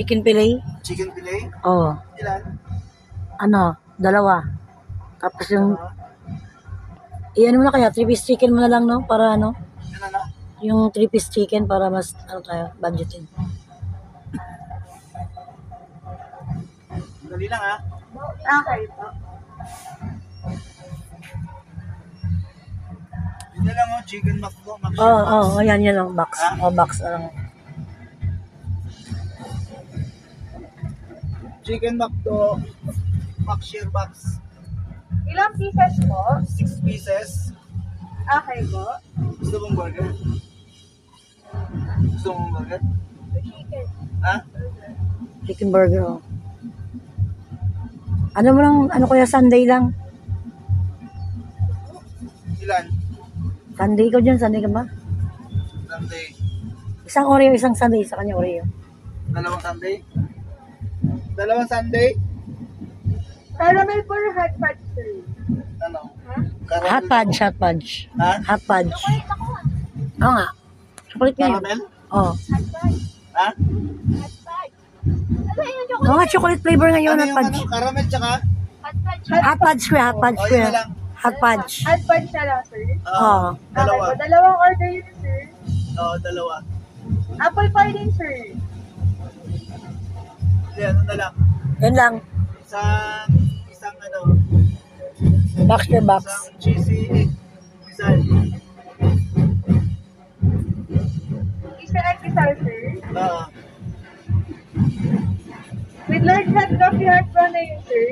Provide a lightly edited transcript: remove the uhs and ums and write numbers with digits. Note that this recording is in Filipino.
Chicken fillet? Chicken fillet? Oo. Ilan? Ano, 2. Tapos yung, iyan mo na kaya, 3-piece chicken mo na lang, no? Para ano, Ano na? yung 3-piece chicken para mas, ano tayo, budgetin. Dali lang ha. Okay po. Yun na lang oh, chicken McDo. Oo, yan lang, box. Box lang. Chicken McDo, McShare box. Ilang pieces po? 6 pieces. Okay po. Gusto mong burger? Gusto mong burger? Chicken. Ha? Chicken burger, oh. Ano mo lang, ano kuya, Sunday lang. Ilan? Sunday ko dyan, Sunday ka ba? Sunday. Isang Oreo, isang Sunday, sa kanya Oreo. Dalawang Sunday? Dalawang Sunday? Caramel for hot fudge, sir. Ano? Hot fudge, hot fudge. Ha? Hot fudge. Chocolate ako ah. Oo nga. Chocolate nga yun. Caramel? Oo. Hot fudge. Ha? Hot fudge. Ano yung chocolate? Oo nga, chocolate flavor ngayon, Ano hot yung fudge. ano? Caramel tsaka? Hot fudge. Hot fudge kuya, hot fudge Oh, yun kuya. na lang. Hot fudge. Hot fudge na lang, sir. Oo. Dalawa. Okay po. Dalawang order yun, sir. Oo, dalawa. Apple pie din, sir. Hindi, ano na lang. Yan lang. Isang ano, Box per box. isang cheesy egg. Isang. Easter egg isang, sir. Oo. With large hot coffee, hot brown na yun, sir.